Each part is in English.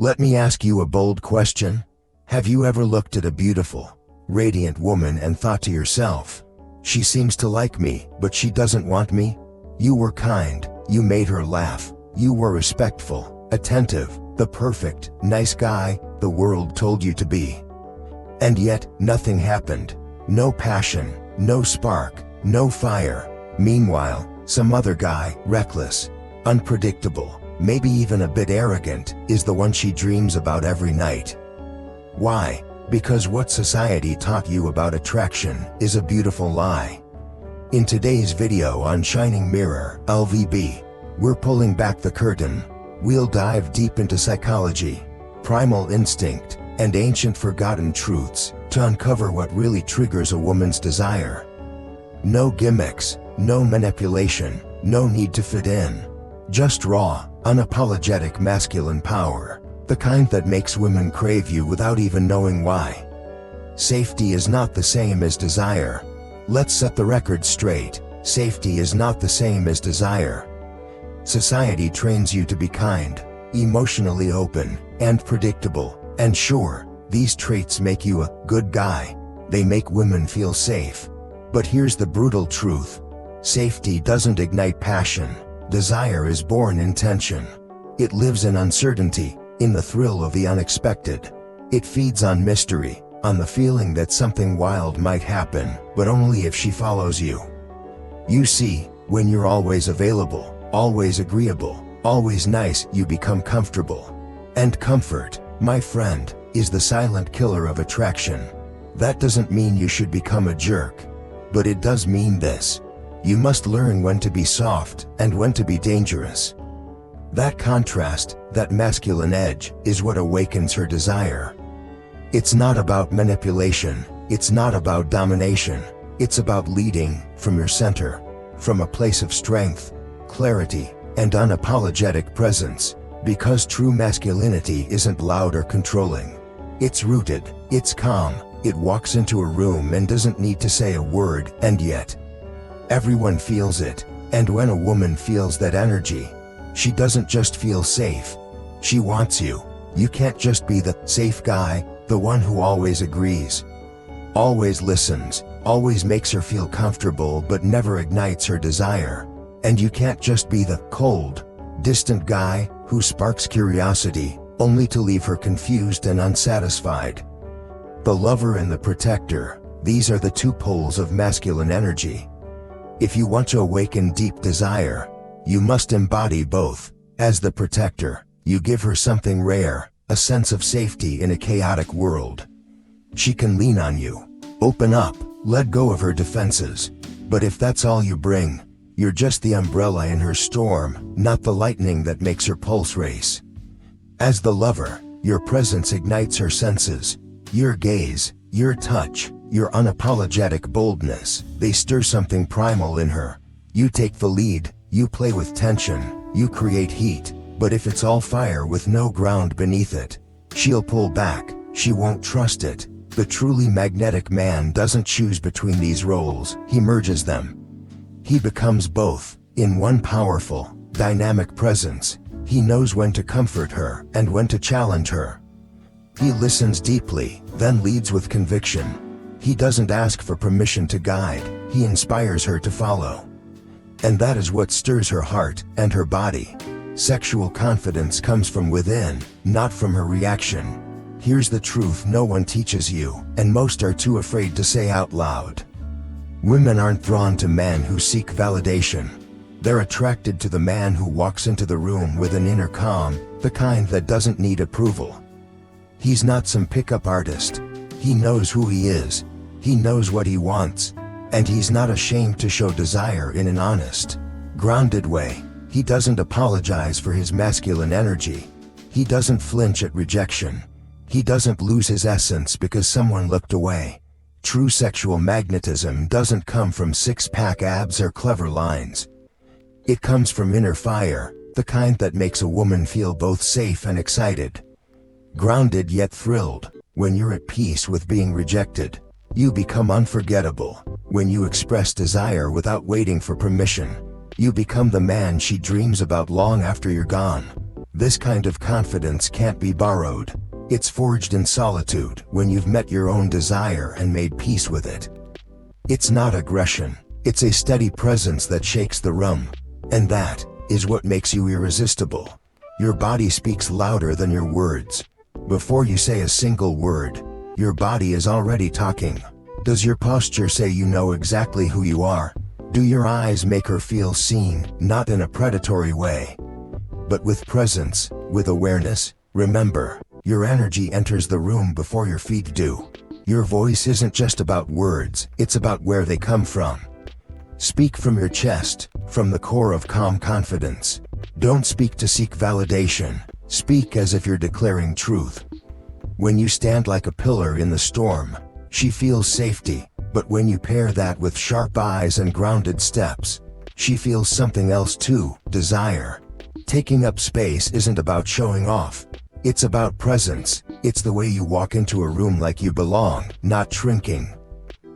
Let me ask you a bold question. Have you ever looked at a beautiful, radiant woman and thought to yourself, she seems to like me, but she doesn't want me? You were kind, you made her laugh, you were respectful, attentive, the perfect, nice guy the world told you to be. And yet, nothing happened. No passion, no spark, no fire. Meanwhile, some other guy, reckless, unpredictable, maybe even a bit arrogant, is the one she dreams about every night. Why? Because what society taught you about attraction is a beautiful lie. In today's video on Shining Mirror-LVB, we're pulling back the curtain. We'll dive deep into psychology, primal instinct, and ancient forgotten truths to uncover what really triggers a woman's desire. No gimmicks, no manipulation, no need to fit in. Just raw, unapologetic masculine power, the kind that makes women crave you without even knowing why. Safety is not the same as desire. Let's set the record straight. Safety is not the same as desire. Society trains you to be kind, emotionally open, and predictable. And sure, these traits make you a good guy. They make women feel safe. But here's the brutal truth. Safety doesn't ignite passion. Desire is born in tension. It lives in uncertainty, in the thrill of the unexpected. It feeds on mystery, on the feeling that something wild might happen, but only if she follows you. You see, when you're always available, always agreeable, always nice, you become comfortable. And comfort, my friend, is the silent killer of attraction. That doesn't mean you should become a jerk. But it does mean this. You must learn when to be soft and when to be dangerous. That contrast, that masculine edge, is what awakens her desire. It's not about manipulation. It's not about domination. It's about leading from your center, from a place of strength, clarity, and unapologetic presence. Because true masculinity isn't loud or controlling. It's rooted, it's calm, it walks into a room and doesn't need to say a word, and yet, everyone feels it. And when a woman feels that energy, she doesn't just feel safe. She wants you. You can't just be the safe guy, the one who always agrees, always listens, always makes her feel comfortable but never ignites her desire. And you can't just be the cold, distant guy who sparks curiosity, only to leave her confused and unsatisfied. The lover and the protector, these are the two poles of masculine energy. If you want to awaken deep desire, you must embody both. As the protector, you give her something rare, a sense of safety in a chaotic world. She can lean on you, open up, let go of her defenses. But if that's all you bring, you're just the umbrella in her storm, not the lightning that makes her pulse race. As the lover, your presence ignites her senses. Your gaze, your touch, your unapologetic boldness, they stir something primal in her. You take the lead, you play with tension, you create heat. But if it's all fire with no ground beneath it, she'll pull back, she won't trust it. The truly magnetic man doesn't choose between these roles, he merges them. He becomes both, in one powerful, dynamic presence. He knows when to comfort her and when to challenge her. He listens deeply, then leads with conviction. He doesn't ask for permission to guide, he inspires her to follow. And that is what stirs her heart and her body. Sexual confidence comes from within, not from her reaction. Here's the truth no one teaches you, and most are too afraid to say out loud. Women aren't drawn to men who seek validation. They're attracted to the man who walks into the room with an inner calm, the kind that doesn't need approval. He's not some pickup artist. He knows who he is. He knows what he wants. And he's not ashamed to show desire in an honest, grounded way. He doesn't apologize for his masculine energy. He doesn't flinch at rejection. He doesn't lose his essence because someone looked away. True sexual magnetism doesn't come from six-pack abs or clever lines. It comes from inner fire, the kind that makes a woman feel both safe and excited. Grounded yet thrilled. When you're at peace with being rejected, you become unforgettable. When you express desire without waiting for permission, you become the man she dreams about long after you're gone. This kind of confidence can't be borrowed. It's forged in solitude when you've met your own desire and made peace with it. It's not aggression. It's a steady presence that shakes the room. And that is what makes you irresistible. Your body speaks louder than your words. Before you say a single word, your body is already talking. Does your posture say you know exactly who you are? Do your eyes make her feel seen, not in a predatory way, but with presence, with awareness? Remember, your energy enters the room before your feet do. Your voice isn't just about words, it's about where they come from. Speak from your chest, from the core of calm confidence. Don't speak to seek validation. Speak as if you're declaring truth. When you stand like a pillar in the storm, she feels safety, but when you pair that with sharp eyes and grounded steps, she feels something else too, desire. Taking up space isn't about showing off. It's about presence. It's the way you walk into a room like you belong, not shrinking,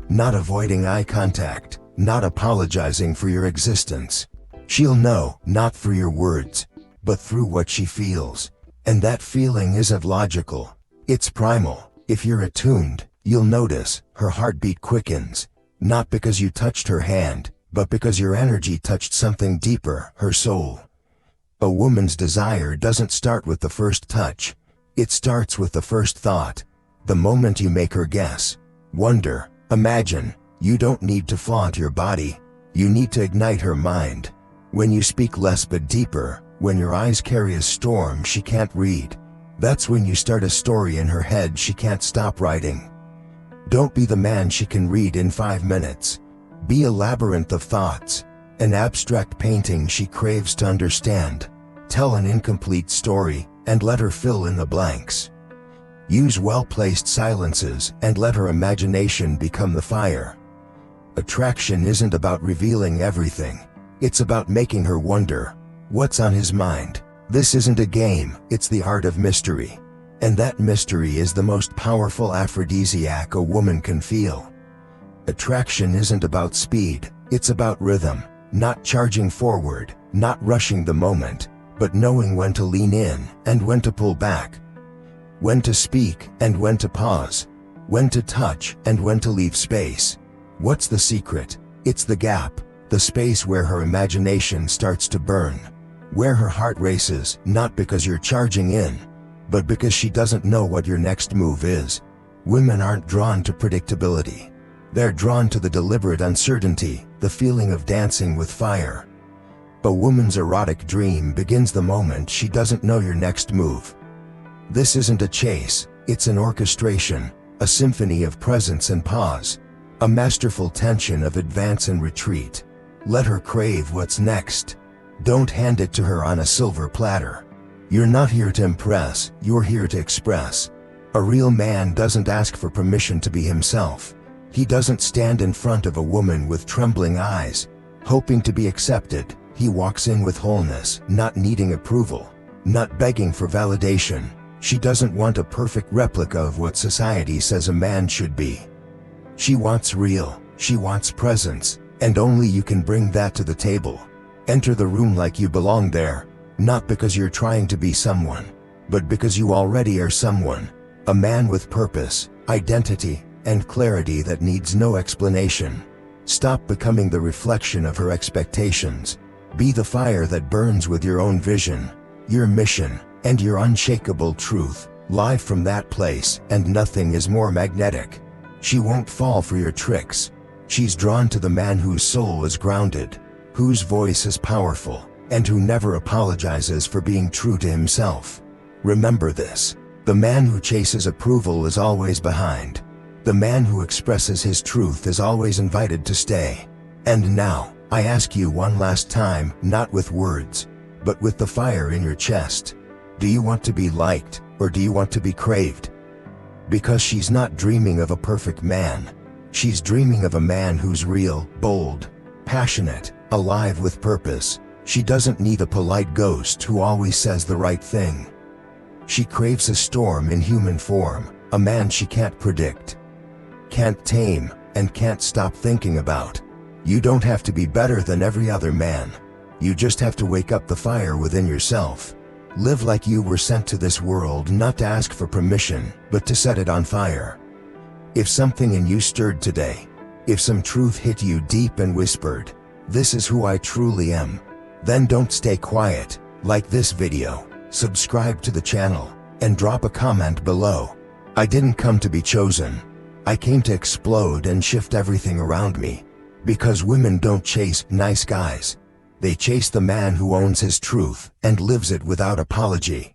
not avoiding eye contact, not apologizing for your existence. She'll know, not through your words, but through what she feels. And that feeling isn't logical. It's primal. If you're attuned, you'll notice her heartbeat quickens, not because you touched her hand, but because your energy touched something deeper, her soul. A woman's desire doesn't start with the first touch. It starts with the first thought. The moment you make her guess, wonder, imagine. You don't need to flaunt your body. You need to ignite her mind. When you speak less but deeper, when your eyes carry a storm she can't read, that's when you start a story in her head she can't stop writing. Don't be the man she can read in 5 minutes. Be a labyrinth of thoughts, an abstract painting she craves to understand. Tell an incomplete story, and let her fill in the blanks. Use well-placed silences, and let her imagination become the fire. Attraction isn't about revealing everything. It's about making her wonder, what's on his mind? This isn't a game, it's the art of mystery. And that mystery is the most powerful aphrodisiac a woman can feel. Attraction isn't about speed, it's about rhythm. Not charging forward, not rushing the moment, but knowing when to lean in and when to pull back. When to speak and when to pause. When to touch and when to leave space. What's the secret? It's the gap, the space where her imagination starts to burn. Where her heart races, not because you're charging in, but because she doesn't know what your next move is. Women aren't drawn to predictability. They're drawn to the deliberate uncertainty, the feeling of dancing with fire. A woman's erotic dream begins the moment she doesn't know your next move. This isn't a chase, it's an orchestration, a symphony of presence and pause, a masterful tension of advance and retreat. Let her crave what's next. Don't hand it to her on a silver platter. You're not here to impress, you're here to express. A real man doesn't ask for permission to be himself. He doesn't stand in front of a woman with trembling eyes, hoping to be accepted. He walks in with wholeness, not needing approval, not begging for validation. She doesn't want a perfect replica of what society says a man should be. She wants real, she wants presence, and only you can bring that to the table. Enter the room like you belong there, not because you're trying to be someone, but because you already are someone. A man with purpose, identity, and clarity that needs no explanation. Stop becoming the reflection of her expectations. Be the fire that burns with your own vision, your mission, and your unshakable truth. Live from that place, and nothing is more magnetic. She won't fall for your tricks. She's drawn to the man whose soul is grounded, whose voice is powerful, and who never apologizes for being true to himself. Remember this: the man who chases approval is always behind. The man who expresses his truth is always invited to stay. And now, I ask you one last time, not with words, but with the fire in your chest. Do you want to be liked, or do you want to be craved? Because she's not dreaming of a perfect man. She's dreaming of a man who's real, bold, passionate, alive with purpose. She doesn't need a polite ghost who always says the right thing. She craves a storm in human form, a man she can't predict, can't tame, and can't stop thinking about. You don't have to be better than every other man. You just have to wake up the fire within yourself. Live like you were sent to this world not to ask for permission, but to set it on fire. If something in you stirred today, if some truth hit you deep and whispered, "This is who I truly am," then don't stay quiet. Like this video, subscribe to the channel, and drop a comment below. I didn't come to be chosen. I came to explode and shift everything around me. Because women don't chase nice guys. They chase the man who owns his truth and lives it without apology.